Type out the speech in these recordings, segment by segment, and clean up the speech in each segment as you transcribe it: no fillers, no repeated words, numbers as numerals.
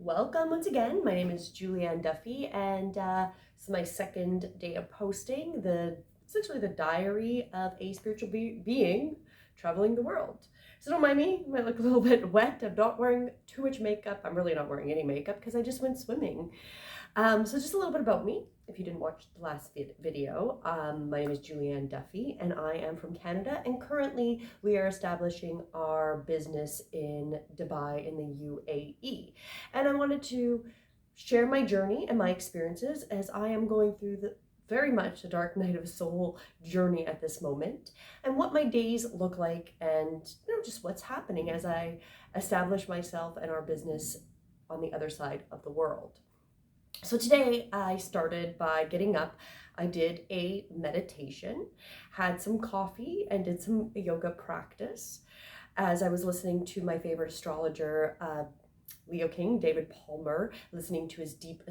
Welcome once again. My name is Julianne Duffy, and this is my second day of posting essentially the diary of a spiritual being traveling the world. So don't mind me, I might look a little bit wet. I'm not wearing too much makeup. I'm really not wearing any makeup because I just went swimming. So just a little bit about me. If you didn't watch the last video, my name is Julianne Duffy and I am from Canada, and currently we are establishing our business in Dubai in the UAE. And I wanted to share my journey and my experiences as I am going through very much the dark night of soul journey at this moment, and what my days look like, and just what's happening as I establish myself and our business on the other side of the world. So today I started by getting up. I did a meditation, had some coffee, and did some yoga practice as I was listening to my favorite astrologer, Leo King, David Palmer, listening to his deep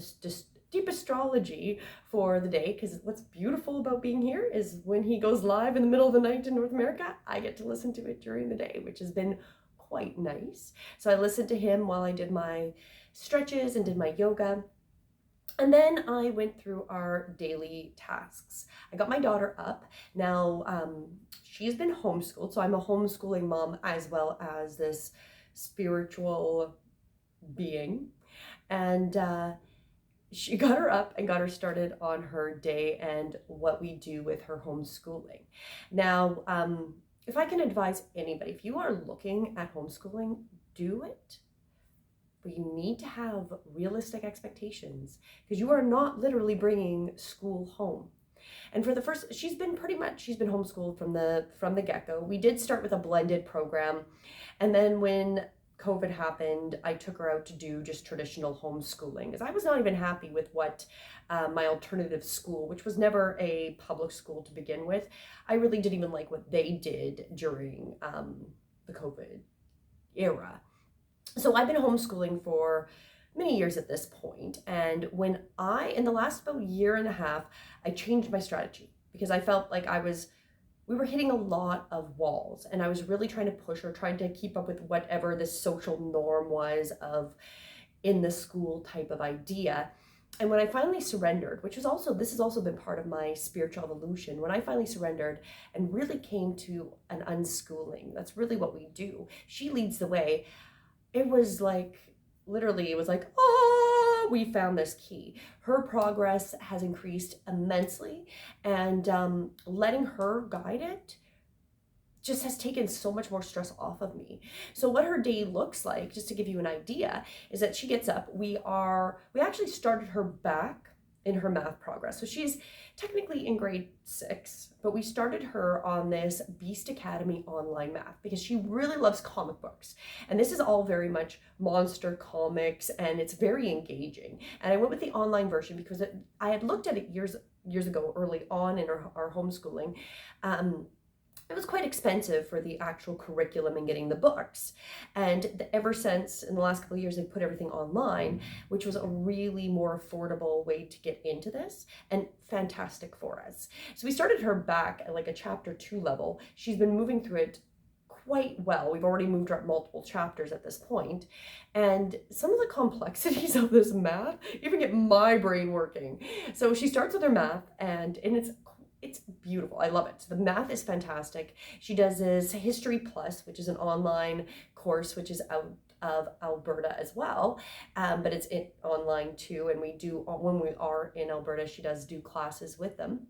astrology for the day. Because what's beautiful about being here is when he goes live in the middle of the night in North America, I get to listen to it during the day, which has been quite nice. So I listened to him while I did my stretches and did my yoga. And then I went through our daily tasks. I got my daughter up. Now, she's been homeschooled, so I'm a homeschooling mom as well as this spiritual being. And she got her up and got her started on her day and what we do with her homeschooling. Now, if I can advise anybody, if you are looking at homeschooling, do it. But you need to have realistic expectations, because you are not literally bringing school home. And for the first, she's been homeschooled from the get-go. We did start with a blended program, and then when COVID happened, I took her out to do just traditional homeschooling, because I was not even happy with what my alternative school, which was never a public school to begin with, I really didn't even like what they did during the COVID era. So I've been homeschooling for many years at this point. And in the last about year and a half, I changed my strategy, because I felt like we were hitting a lot of walls, and I was really trying to push her, trying to keep up with whatever the social norm was of in the school type of idea. And when I finally surrendered, this has also been part of my spiritual evolution, when I finally surrendered and really came to an unschooling, that's really what we do. She leads the way. It was like, literally, we found this key. Her progress has increased immensely, and letting her guide it just has taken so much more stress off of me. So what her day looks like, just to give you an idea, is that she gets up. We actually started her back in her math progress. So she's technically in grade 6, but we started her on this Beast Academy online math because she really loves comic books. And this is all very much monster comics, and it's very engaging. And I went with the online version because I had looked at it years ago, early on in our homeschooling. It was quite expensive for the actual curriculum and getting the books. And ever since, in the last couple of years, they put everything online, which was a really more affordable way to get into this, and fantastic for us. So we started her back at like a chapter 2 level. She's been moving through it quite well. We've already moved her multiple chapters at this point. And some of the complexities of this math even get my brain working. So she starts with her math, and it's beautiful. I love it. So the math is fantastic. She does this History Plus, which is an online course, which is out of Alberta as well. But it's online too. And when we are in Alberta, she does do classes with them.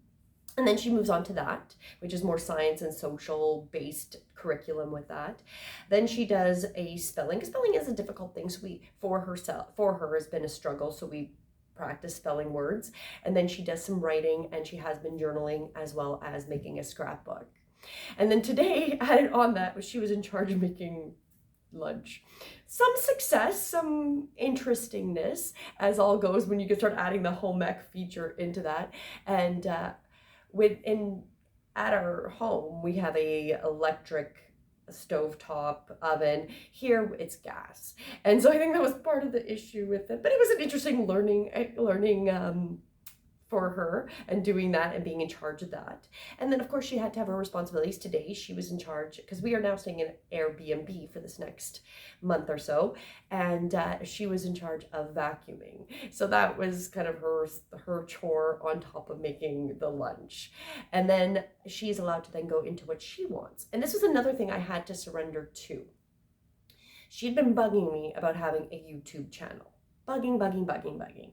And then she moves on to that, which is more science and social based curriculum with that. Then she does a spelling, because spelling is a difficult thing. So for her has been a struggle. So we practice spelling words. And then she does some writing, and she has been journaling as well as making a scrapbook. And then today, added on that, she was in charge of making lunch. Some success, some interestingness, as all goes when you can start adding the home ec feature into that. And at our home, we have a electric stovetop oven. Here it's gas, and so I think that was part of the issue with it. But it was an interesting learning for her and doing that and being in charge of that. And then of course she had to have her responsibilities. Today she was in charge, because we are now staying in Airbnb for this next month or so, and she was in charge of vacuuming. So that was kind of her chore on top of making the lunch. And then she's allowed to then go into what she wants. And this was another thing I had to surrender to. She'd been bugging me about having a YouTube channel. Bugging.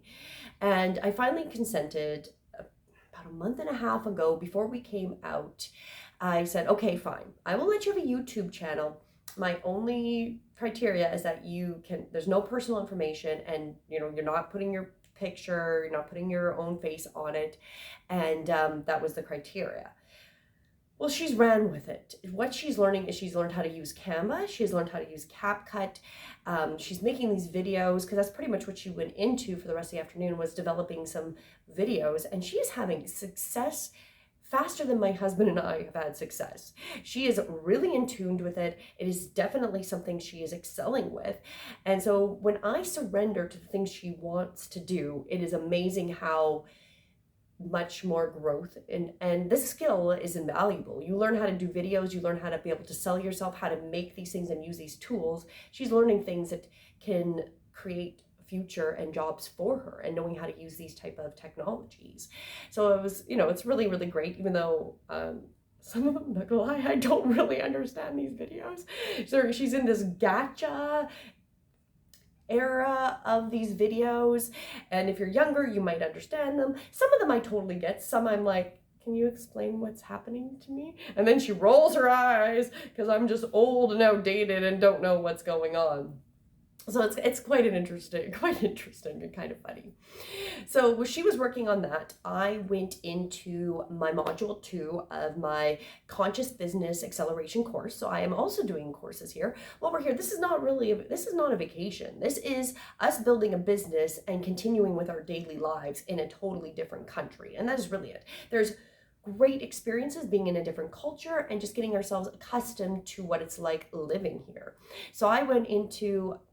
And I finally consented about a month and a half ago, before we came out. I said, okay, fine. I will let you have a YouTube channel. My only criteria is that there's no personal information, and you're not putting your picture, you're not putting your own face on it. And that was the criteria. Well, she's ran with it. What she's learning is she's learned how to use Canva. She's learned how to use CapCut. She's making these videos, because that's pretty much what she went into for the rest of the afternoon, was developing some videos. And she is having success faster than my husband and I have had success. She is really in tune with it. It is definitely something she is excelling with. And so when I surrender to the things she wants to do, it is amazing how much more growth, and this skill is invaluable. You learn how to do videos, you learn how to be able to sell yourself, how to make these things and use these tools. She's learning things that can create future and jobs for her, and knowing how to use these type of technologies. So it was, it's really, really great, even though some of them, not gonna lie, I don't really understand these videos. So she's in this gacha era of these videos, and if you're younger you might understand them. Some of them I totally get, some I'm like, can you explain what's happening to me? And then she rolls her eyes because I'm just old and outdated and don't know what's going on. So it's quite interesting and kind of funny. So when she was working on that, I went into my module 2 of my Conscious Business Acceleration course. So I am also doing courses here. While we're here, this is not a vacation. This is us building a business and continuing with our daily lives in a totally different country. And that is really it. There's great experiences being in a different culture and just getting ourselves accustomed to what it's like living here. So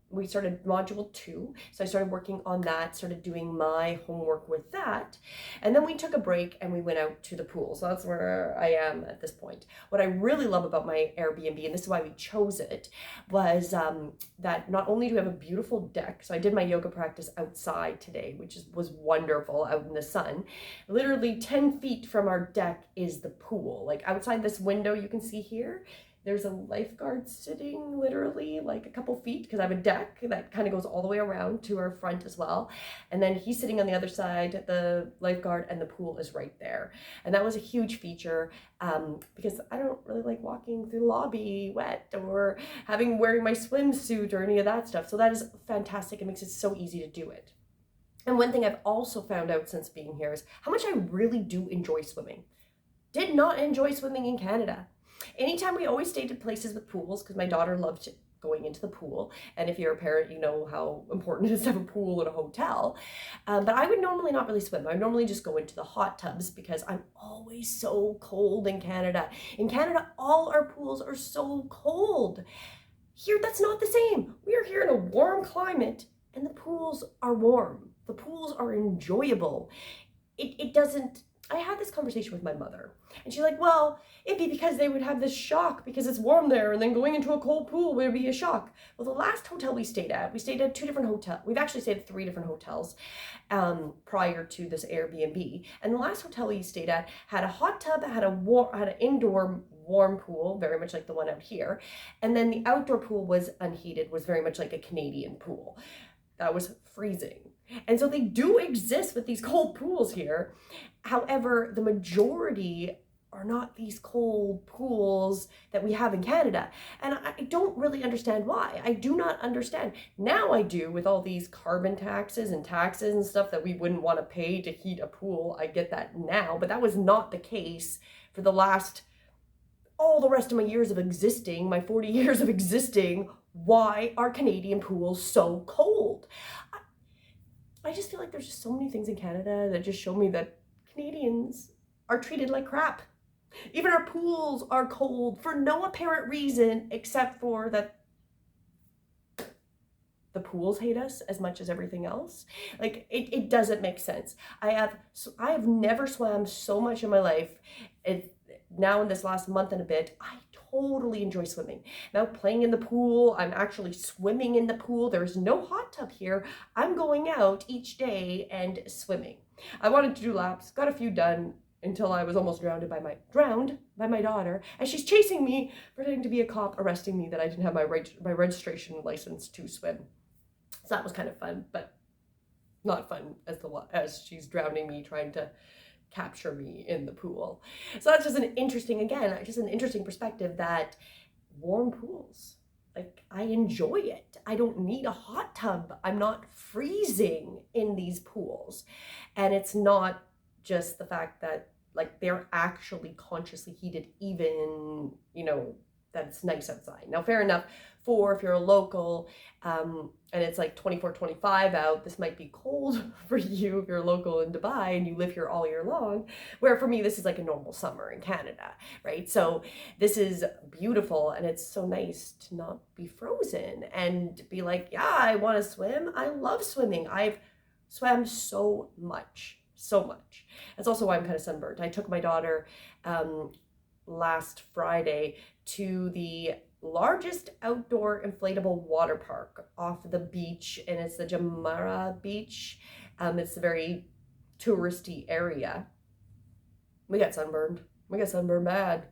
we started module 2. So I started working on that, started doing my homework with that. And then we took a break and we went out to the pool. So that's where I am at this point. What I really love about my Airbnb, and this is why we chose it, was that not only do we have a beautiful deck, so I did my yoga practice outside today, which was wonderful out in the sun. Literally 10 feet from our deck is the pool. Like outside this window you can see here, there's a lifeguard sitting literally like a couple feet, because I have a deck that kind of goes all the way around to our front as well. And then he's sitting on the other side, the lifeguard, and the pool is right there. And that was a huge feature because I don't really like walking through the lobby wet or wearing my swimsuit or any of that stuff. So that is fantastic. It makes it so easy to do it. And one thing I've also found out since being here is how much I really do enjoy swimming. Did not enjoy swimming in Canada. Anytime, we always stayed at places with pools because my daughter loved going into the pool. And if you're a parent, you know how important it is to have a pool at a hotel. But I would normally not really swim. I would normally just go into the hot tubs because I'm always so cold in Canada. In Canada, all our pools are so cold. Here, that's not the same. We are here in a warm climate and the pools are warm. The pools are enjoyable. It doesn't... I had this conversation with my mother, and she's like, well, it'd be because they would have this shock because it's warm there, and then going into a cold pool would be a shock. Well, the last hotel we stayed at 2 different hotels. We've actually stayed at 3 different hotels prior to this Airbnb. And the last hotel we stayed at had a hot tub, had an indoor warm pool, very much like the one out here. And then the outdoor pool was unheated, was very much like a Canadian pool. That was freezing. And so they do exist with these cold pools here. However, the majority are not these cold pools that we have in Canada. And I don't really understand why. I do not understand. Now I do, with all these carbon taxes and stuff that we wouldn't want to pay to heat a pool. I get that now, but that was not the case for all the rest of my years of existing, my 40 years of existing. Why are Canadian pools so cold? I just feel like there's just so many things in Canada that just show me that Canadians are treated like crap. Even our pools are cold for no apparent reason except for that the pools hate us as much as everything else. Like it doesn't make sense. I have never swam so much in my life. Now in this last month and a bit, I totally enjoy swimming. Now playing in the pool, I'm actually swimming in the pool. There's no hot tub here. I'm going out each day and swimming. I wanted to do laps, got a few done until I was almost drowned by my daughter, and she's chasing me, pretending to be a cop, arresting me that I didn't have my registration license to swim. So that was kind of fun, but not fun as she's drowning me, trying to capture me in the pool. So that's just an interesting perspective that warm pools, like I enjoy it. I don't need a hot tub. I'm not freezing in these pools. And it's not just the fact that like they're actually consciously heated, even, that it's nice outside. Now, fair enough, if you're a local, and it's like 24, 25 out, this might be cold for you if you're local in Dubai and you live here all year long, where for me, this is like a normal summer in Canada, right? So this is beautiful, and it's so nice to not be frozen and be like, yeah, I want to swim. I love swimming. I've swam so much. That's also why I'm kind of sunburned. I took my daughter last Friday to the largest outdoor inflatable water park off the beach, and it's the Jumeirah beach. It's a very touristy area. We got sunburned bad.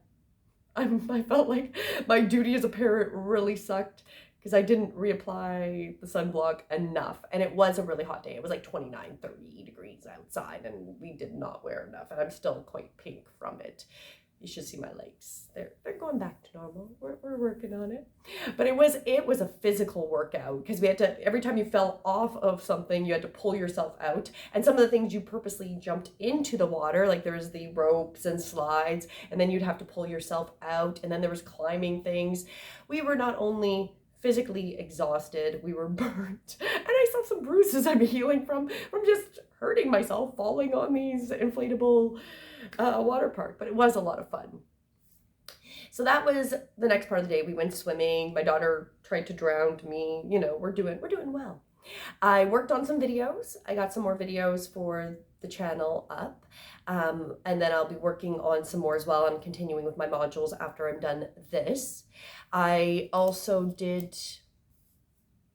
I felt like my duty as a parent really sucked because I didn't reapply the sunblock enough, and it was a really hot day. It was like 29, 30 degrees outside, and we did not wear enough, and I'm still quite pink from it. You should see my legs. They're going back to normal. We're working on it. But it was a physical workout because we had to, every time you fell off of something, you had to pull yourself out. And some of the things you purposely jumped into the water, like there was the ropes and slides, and then you'd have to pull yourself out. And then there was climbing things. We were not only physically exhausted, we were burnt. And I saw some bruises I'm healing from just hurting myself, falling on these inflatable water park, but it was a lot of fun. So that was the next part of the day. We went swimming. My daughter tried to drown me. We're doing well. I worked on some videos. I got some more videos for the channel up, and then I'll be working on some more as well. I'm continuing with my modules after I'm done this. I also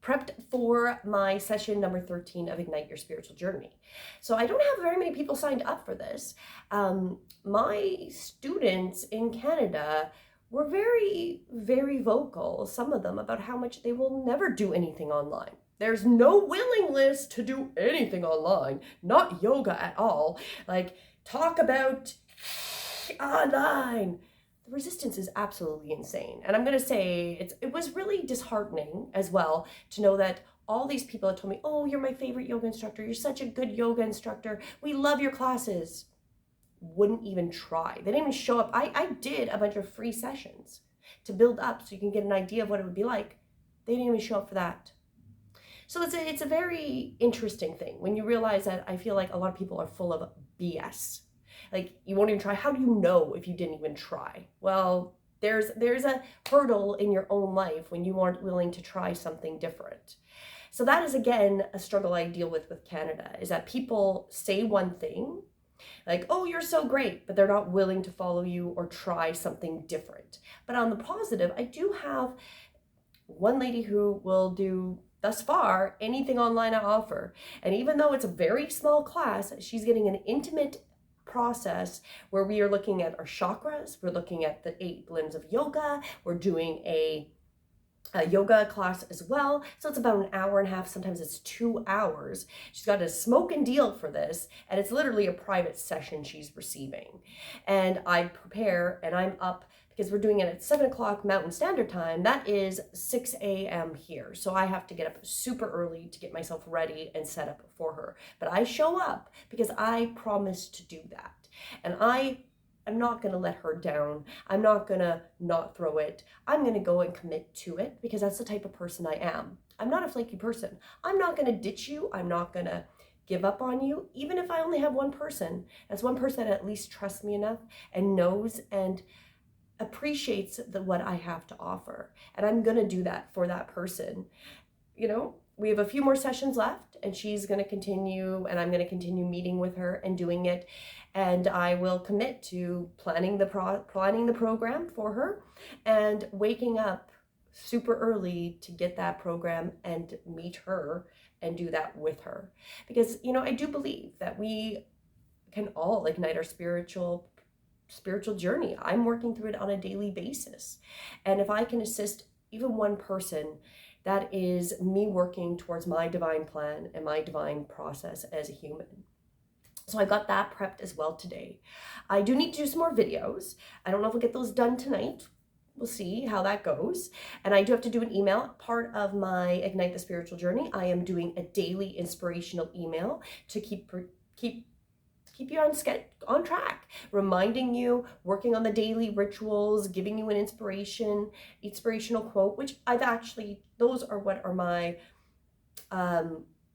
prepped for my session number 13 of Ignite Your Spiritual Journey. So I don't have very many people signed up for this. My students in Canada were very, very vocal, some of them, about how much they will never do anything online. There's no willingness to do anything online, not yoga at all. Like, talk about online. The resistance is absolutely insane. And I'm going to say it was really disheartening as well to know that all these people had told me, oh, you're my favorite yoga instructor. You're such a good yoga instructor. We love your classes. Wouldn't even try. They didn't even show up. I did a bunch of free sessions to build up so you can get an idea of what it would be like. They didn't even show up for that. So it's a very interesting thing when you realize that I feel like a lot of people are full of BS. Like, you won't even try. How do you know if you didn't even try? Well, there's a hurdle in your own life when you aren't willing to try something different. So that is, again, a struggle I deal with Canada, is that people say one thing, like, oh, you're so great, but they're not willing to follow you or try something different. But on the positive, I do have one lady who will do, thus far, anything online I offer. And even though it's a very small class, she's getting an intimate process where we are looking at our chakras, we're looking at the 8 blends of yoga, we're doing a yoga class as well. So it's about an hour and a half, sometimes it's 2 hours. She's got a smoke and deal for this, and it's literally a private session she's receiving. And I prepare, and I'm up, because we're doing it at 7 o'clock Mountain Standard Time. That is 6 a.m. here. So I have to get up super early to get myself ready and set up for her. But I show up because I promised to do that. And I'm not going to let her down. I'm not going to not throw it. I'm going to go and commit to it because that's the type of person I am. I'm not a flaky person. I'm not going to ditch you. I'm not going to give up on you. Even if I only have one person, that's one person that at least trusts me enough and knows and appreciates what I have to offer. And I'm going to do that for that person. we have a few more sessions left, and she's going to continue, and I'm going to continue meeting with her and doing it. And I will commit to planning the program for her and waking up super early to get that program and meet her and do that with her. Because, you know, I do believe that we can all ignite our spiritual journey. I'm working through it on a daily basis. And if I can assist even one person, that is me working towards my divine plan and my divine process as a human. So I got that prepped as well today. I do need to do some more videos. I don't know if I'll get those done tonight. We'll see how that goes. And I do have to do an email. Part of my Ignite the Spiritual Journey, I am doing a daily inspirational email to keep you on track, reminding you, working on the daily rituals, giving you an inspirational quote, which those are what are my,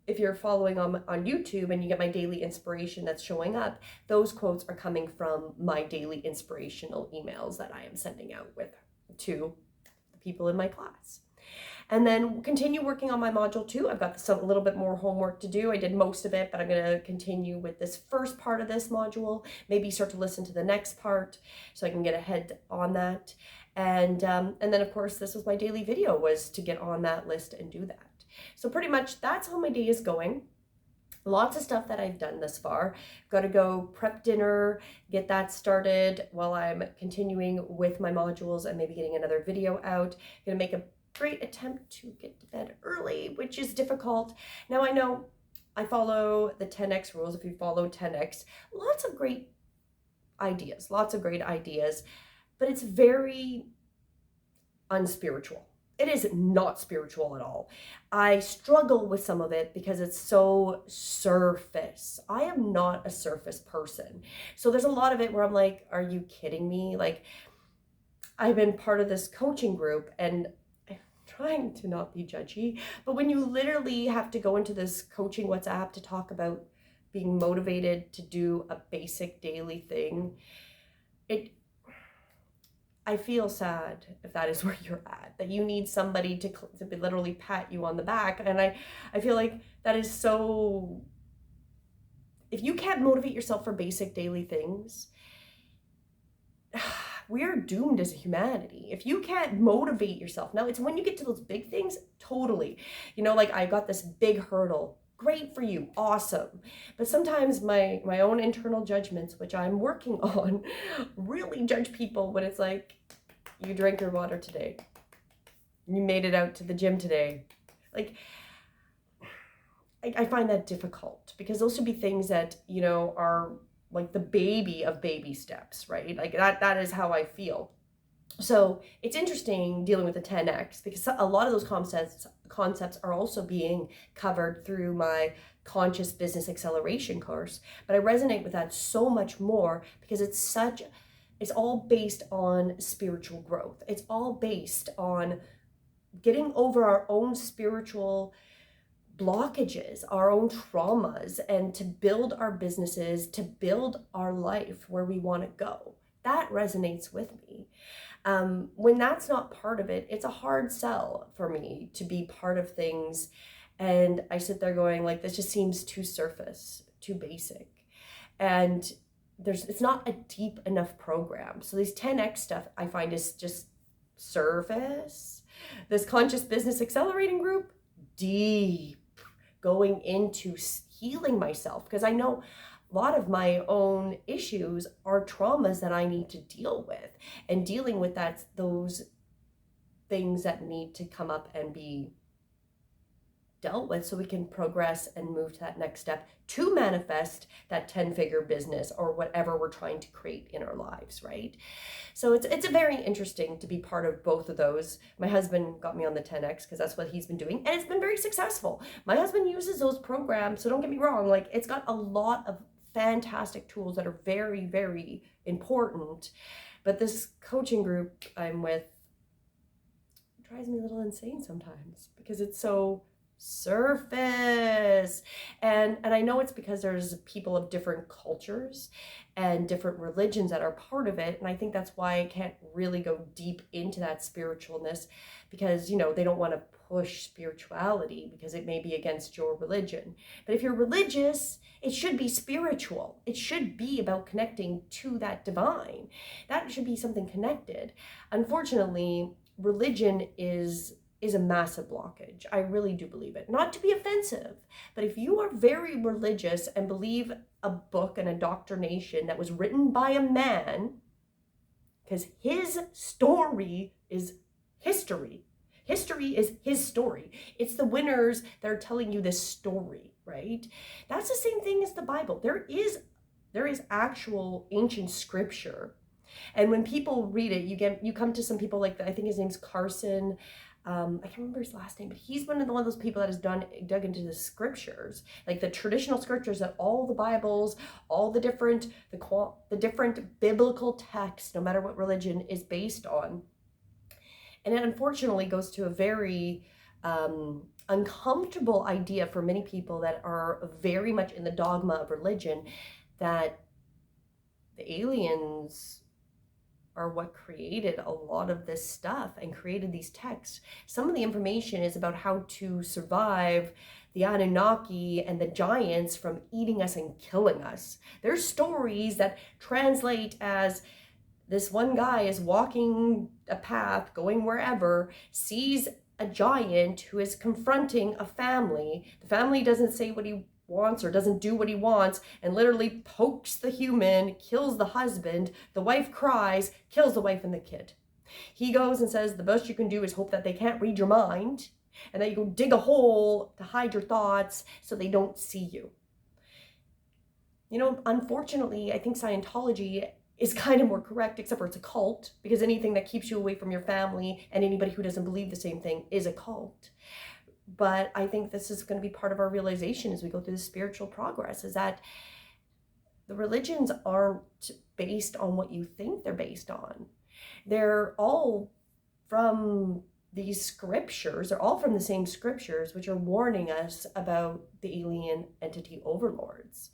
if you're following on YouTube and you get my daily inspiration that's showing up, those quotes are coming from my daily inspirational emails that I am sending out to the people in my class. And then continue working on my module 2. I've got a little bit more homework to do. I did most of it, but I'm going to continue with this first part of this module, maybe start to listen to the next part so I can get ahead on that. And then of course, this was my daily video, was to get on that list and do that. So pretty much that's how my day is going. Lots of stuff that I've done thus far. Got to go prep dinner, get that started while I'm continuing with my modules and maybe getting another video out. Gonna make a great attempt to get to bed early, which is difficult. Now I know I follow the 10X rules. If you follow 10X, lots of great ideas, but it's very unspiritual. It is not spiritual at all. I struggle with some of it because it's so surface. I am not a surface person. So there's a lot of it where I'm like, are you kidding me? Like, I've been part of this coaching group and I'm trying to not be judgy, but when you literally have to go into this coaching WhatsApp to talk about being motivated to do a basic daily thing, I feel sad if that is where you're at, that you need somebody to literally pat you on the back. And I feel like that is so, if you can't motivate yourself for basic daily things, we are doomed as a humanity. If you can't motivate yourself, now it's when you get to those big things, totally. You know, like I got this big hurdle. Great for you, awesome. But sometimes my own internal judgments, which I'm working on, really judge people when it's like, you drank your water today. You made it out to the gym today. Like, I find that difficult because those should be things that, you know, are like the baby of baby steps, right? Like that is how I feel. So it's interesting dealing with the 10X because a lot of those concepts are also being covered through my Conscious Business Acceleration course. But I resonate with that so much more because it's all based on spiritual growth. It's all based on getting over our own spiritual blockages, our own traumas, and to build our businesses, to build our life where we want to go. That resonates with me. When that's not part of it, it's a hard sell for me to be part of things. And I sit there going like, this just seems too surface, too basic. And it's not a deep enough program. So these 10X stuff I find is just surface. This Conscious Business Accelerating group, deep, going into healing myself, because I know a lot of my own issues are traumas that I need to deal with, and dealing with those things that need to come up and be dealt with so we can progress and move to that next step to manifest that 10-figure business or whatever we're trying to create in our lives, right? So it's a very interesting to be part of both of those. My husband got me on the 10X because that's what he's been doing, and it's been very successful. My husband uses those programs, so don't get me wrong, like it's got a lot of fantastic tools that are very, very important. But this coaching group I'm with drives me a little insane sometimes because it's so surface. And I know it's because there's people of different cultures and different religions that are part of it. And I think that's why I can't really go deep into that spiritualness, because, you know, they don't want to push spirituality because it may be against your religion. But if you're religious, it should be spiritual. It should be about connecting to that divine. That should be something connected. Unfortunately, religion is a massive blockage. I really do believe it. Not to be offensive, but if you are very religious and believe a book and indoctrination that was written by a man, because his story is history. History is his story. It's the winners that are telling you this story, right? That's the same thing as the Bible. There is actual ancient scripture. And when people read it, you come to some people like, I think his name's Carson. I can't remember his last name, but he's one of those people that has dug into the scriptures, like the traditional scriptures, that all the Bibles, all the different biblical texts, no matter what religion, is based on. And it unfortunately goes to a very uncomfortable idea for many people that are very much in the dogma of religion, that the aliens are what created a lot of this stuff and created these texts. Some of the information is about how to survive the Anunnaki and the giants from eating us and killing us. There's stories that translate as this one guy is walking a path, going wherever, sees a giant who is confronting a family. The family doesn't say what he wants or doesn't do what he wants, and literally pokes the human, kills the husband. The wife cries, kills the wife and the kid. He goes and says the best you can do is hope that they can't read your mind, and that you go dig a hole to hide your thoughts so they don't see you. You know, unfortunately, I think Scientology is kind of more correct, except for it's a cult, because anything that keeps you away from your family and anybody who doesn't believe the same thing is a cult. But I think this is going to be part of our realization as we go through the spiritual progress, is that the religions aren't based on what you think they're based on. They're all from these scriptures, they're all from the same scriptures, which are warning us about the alien entity overlords.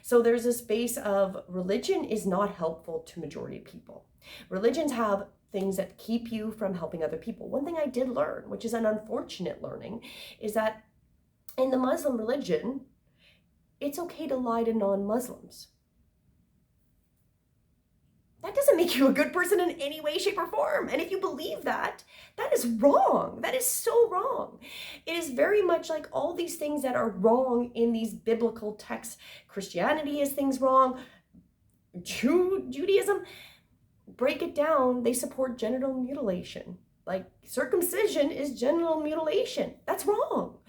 So there's this base of religion is not helpful to majority of people. Religions have things that keep you from helping other people. One thing I did learn, which is an unfortunate learning, is that in the Muslim religion, it's okay to lie to non-Muslims. That doesn't make you a good person in any way, shape, or form. And if you believe that, that is wrong. That is so wrong. It is very much like all these things that are wrong in these biblical texts. Christianity is things wrong. Judaism, break it down, they support genital mutilation. Like circumcision is genital mutilation. That's wrong.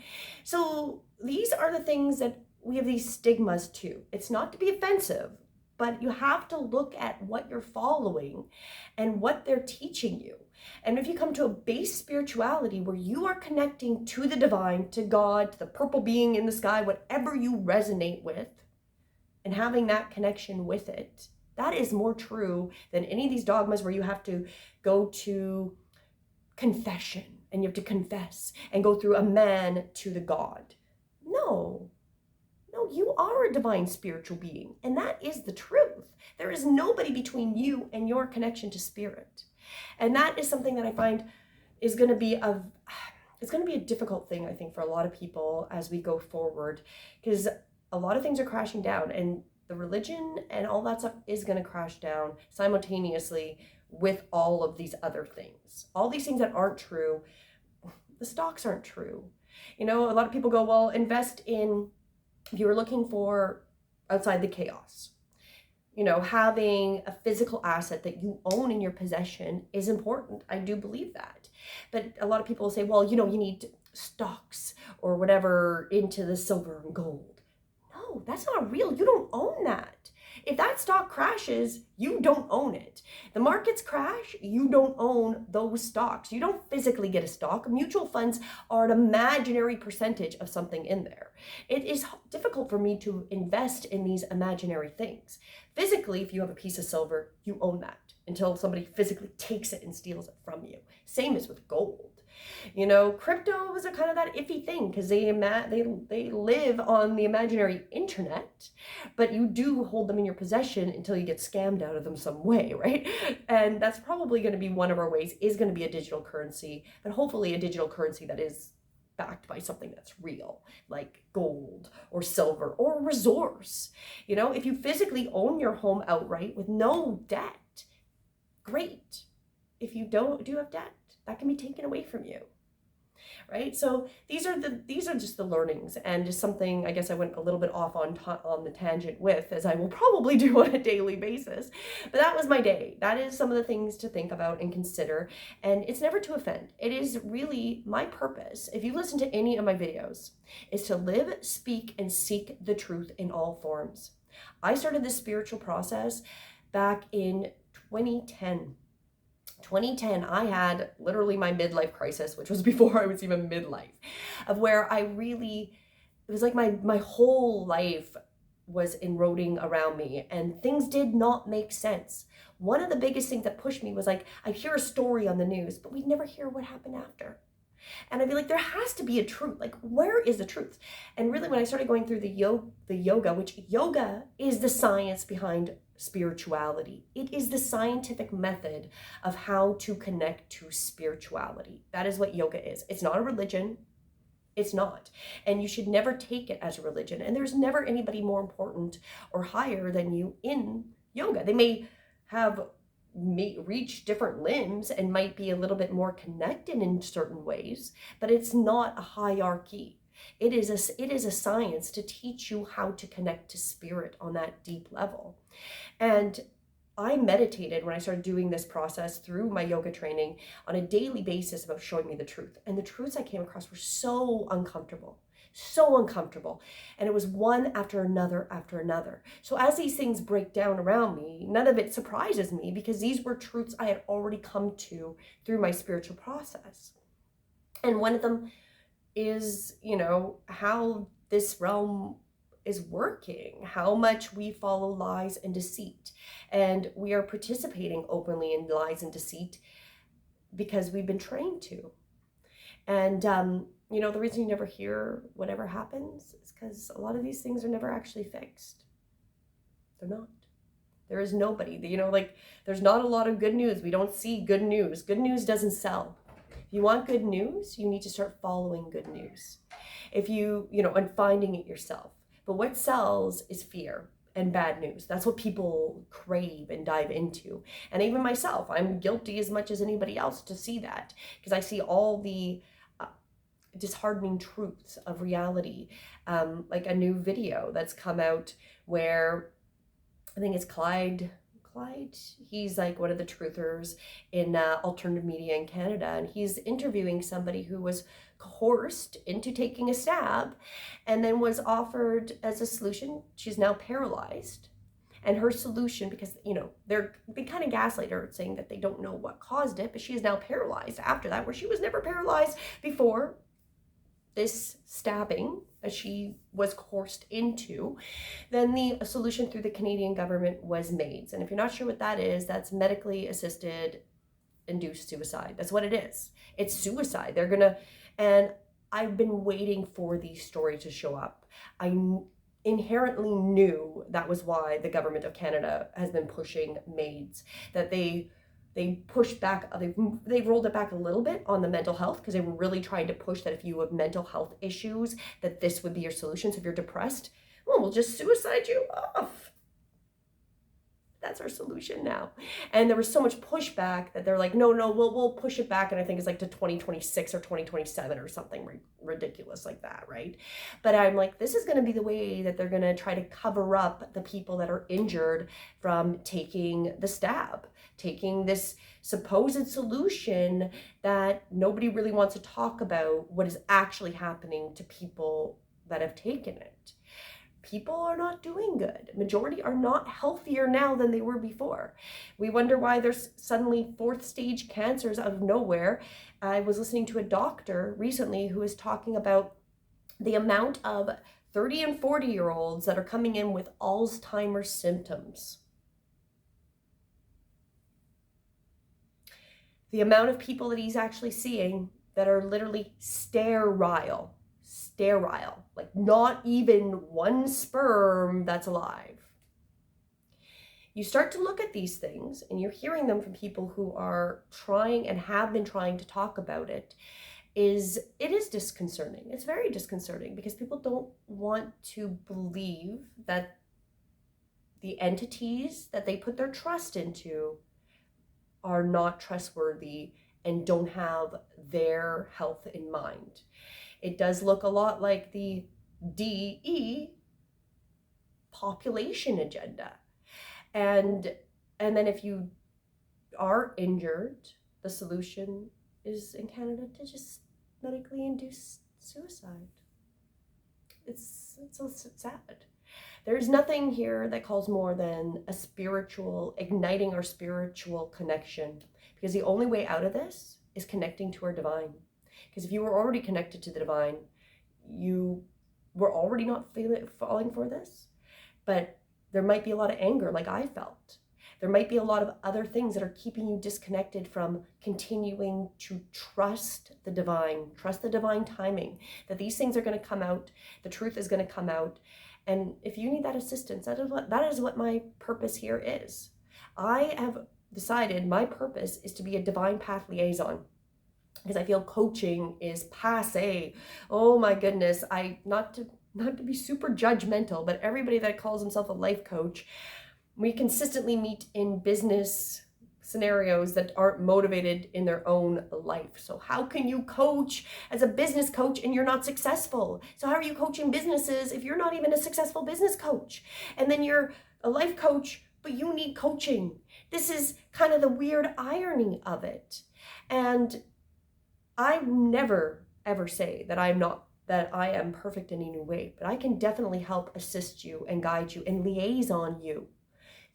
So these are the things that we have these stigmas to. It's not to be offensive, but you have to look at what you're following and what they're teaching you. And if you come to a base spirituality where you are connecting to the divine, to God, to the purple being in the sky, whatever you resonate with, and having that connection with it, that is more true than any of these dogmas where you have to go to confession and you have to confess and go through a man to the God. No, you are a divine spiritual being, and that is the truth. There is nobody between you and your connection to spirit. And that is something that I find is going to be a difficult thing, I think, for a lot of people as we go forward, because a lot of things are crashing down, and the religion and all that stuff is going to crash down simultaneously with all of these other things. All these things that aren't true, the stocks aren't true. You know, a lot of people go, well, invest in, if you were looking for outside the chaos, you know, having a physical asset that you own in your possession is important. I do believe that. But a lot of people say, well, you know, you need stocks or whatever into the silver and gold. No, that's not real. You don't own that. If that stock crashes, you don't own it. The markets crash, you don't own those stocks. You don't physically get a stock. Mutual funds are an imaginary percentage of something in there. It is difficult for me to invest in these imaginary things. Physically, if you have a piece of silver, you own that until somebody physically takes it and steals it from you. Same as with gold. You know, cryptos are kind of that iffy thing because they live on the imaginary internet, but you do hold them in your possession until you get scammed out of them some way, right? And that's probably going to be one of our ways, is going to be a digital currency, but hopefully a digital currency that is backed by something that's real, like gold or silver or a resource. You know, if you physically own your home outright with no debt, great. If you do have debt, that can be taken away from you, right? So these are just the learnings, and just something I guess I went a little bit off on the tangent with, as I will probably do on a daily basis. But that was my day. That is some of the things to think about and consider, and it's never to offend. It is really my purpose, if you listen to any of my videos, is to live, speak, and seek the truth in all forms. I started this spiritual process back in 2010. 2010, I had literally my midlife crisis, which was before I was even midlife, of where I really, it was like my whole life was eroding around me and things did not make sense. One of the biggest things that pushed me was like, I'd hear a story on the news, but we'd never hear what happened after. And I'd be like, there has to be a truth. Like, where is the truth? And really, when I started going through the yoga, which yoga is the science behind spirituality. It is the scientific method of how to connect to spirituality. That is what yoga is. It's not a religion. It's not. And you should never take it as a religion. And there's never anybody more important or higher than you in yoga. They may reach different limbs and might be a little bit more connected in certain ways, but it's not a hierarchy. It is a science to teach you how to connect to spirit on that deep level. And I meditated when I started doing this process through my yoga training on a daily basis about showing me the truth. And the truths I came across were so uncomfortable. And it was one after another after another. So as these things break down around me, none of it surprises me because these were truths I had already come to through my spiritual process. And one of them is, you know, how this realm is working, how much we follow lies and deceit. And we are participating openly in lies and deceit because we've been trained to. And, you know, the reason you never hear whatever happens is because a lot of these things are never actually fixed. They're not. There is nobody, you know, like there's not a lot of good news. We don't see good news. Good news doesn't sell. If you want good news, you need to start following good news. If you know, and finding it yourself. But what sells is fear and bad news. That's what people crave and dive into. And even myself, I'm guilty as much as anybody else to see that, because I see all the disheartening truths of reality. Like a new video that's come out where I think it's Clyde, he's like one of the truthers in alternative media in Canada, and he's interviewing somebody who was coerced into taking a stab and then was offered as a solution. She's now paralyzed, and her solution, because you know they kind of gaslight her saying that they don't know what caused it, but she is now paralyzed after that, where she was never paralyzed before this stabbing as she was coerced into. Then the solution through the Canadian government was MAIDS. And if you're not sure what that is, that's medically assisted induced suicide. That's what it is. It's suicide. And I've been waiting for these stories to show up. I inherently knew that was why the government of Canada has been pushing MAIDS, that they pushed back, they rolled it back a little bit on the mental health, because they were really trying to push that if you have mental health issues, that this would be your solution. So if you're depressed, well, we'll just suicide you off. That's our solution now. And there was so much pushback that they're like, no, we'll push it back. And I think it's like to 2026 or 2027 or something ridiculous like that, right? But I'm like, this is going to be the way that they're going to try to cover up the people that are injured from taking the stab, taking this supposed solution that nobody really wants to talk about what is actually happening to people that have taken it. People are not doing good. Majority are not healthier now than they were before. We wonder why there's suddenly fourth stage cancers out of nowhere. I was listening to a doctor recently who was talking about the amount of 30 and 40-year-olds that are coming in with Alzheimer's symptoms. The amount of people that he's actually seeing that are literally sterile, like not even one sperm that's alive. You start to look at these things and you're hearing them from people who are trying and have been trying to talk about it. It is disconcerting. It's very disconcerting because people don't want to believe that the entities that they put their trust into are not trustworthy and don't have their health in mind. It does look a lot like the DE population agenda. And then if you are injured, the solution is in Canada to just medically induce suicide. It's so sad. There's nothing here that calls more than igniting our spiritual connection, because the only way out of this is connecting to our divine. Because if you were already connected to the divine, you were already not falling for this, but there might be a lot of anger like I felt. There might be a lot of other things that are keeping you disconnected from continuing to trust the divine timing, that these things are going to come out, the truth is going to come out. And if you need that assistance, that is what my purpose here is. I have decided my purpose is to be a divine path liaison, because I feel coaching is passe. Oh my goodness, not to be super judgmental, but everybody that calls himself a life coach, we consistently meet in business scenarios that aren't motivated in their own life. So how can you coach as a business coach and you're not successful? So how are you coaching businesses if you're not even a successful business coach? And then you're a life coach, but you need coaching. This is kind of the weird irony of it. And I never ever say that I am perfect in any way, but I can definitely help assist you and guide you and liaison you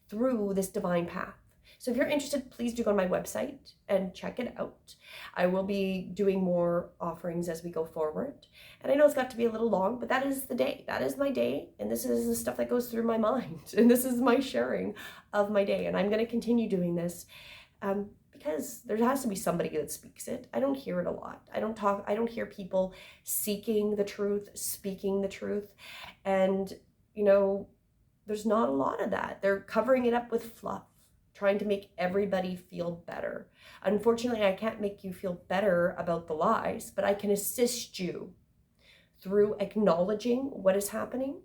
through this divine path. So if you're interested, please do go to my website and check it out. I will be doing more offerings as we go forward. And I know it's got to be a little long, but that is the day. That is my day. And this is the stuff that goes through my mind. And this is my sharing of my day. And I'm going to continue doing this because there has to be somebody that speaks it. I don't hear it a lot. I don't hear people seeking the truth, speaking the truth. And, there's not a lot of that. They're covering it up with fluff, trying to make everybody feel better. Unfortunately, I can't make you feel better about the lies, but I can assist you through acknowledging what is happening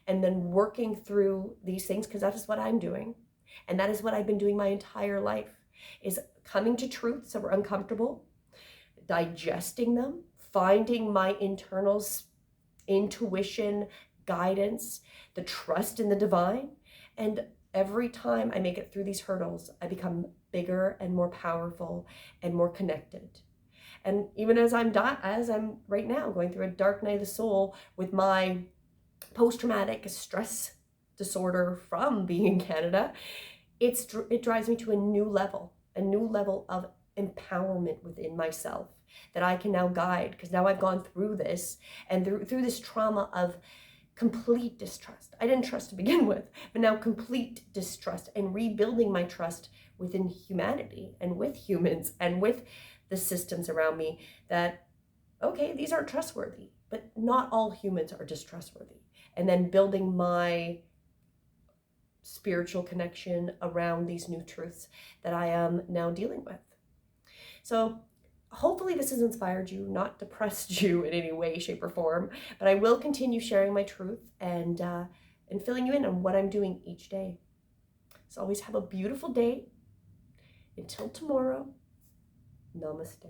and then working through these things, because that is what I'm doing. And that is what I've been doing my entire life, is coming to truths that were uncomfortable, digesting them, finding my internal intuition, guidance, the trust in the divine. And every time I make it through these hurdles, I become bigger and more powerful and more connected. And even as I'm right now going through a dark night of the soul with my post-traumatic stress disorder from being in Canada, it drives me to a new level of empowerment within myself that I can now guide, because now I've gone through this, and through this trauma of complete distrust. I didn't trust to begin with, but now complete distrust, and rebuilding my trust within humanity and with humans and with the systems around me, that, okay, these aren't trustworthy, but not all humans are distrustworthy. And then building my spiritual connection around these new truths that I am now dealing with. So hopefully this has inspired you, not depressed you in any way, shape, or form, but I will continue sharing my truth and filling you in on what I'm doing each day. So always have a beautiful day. Until tomorrow, namaste.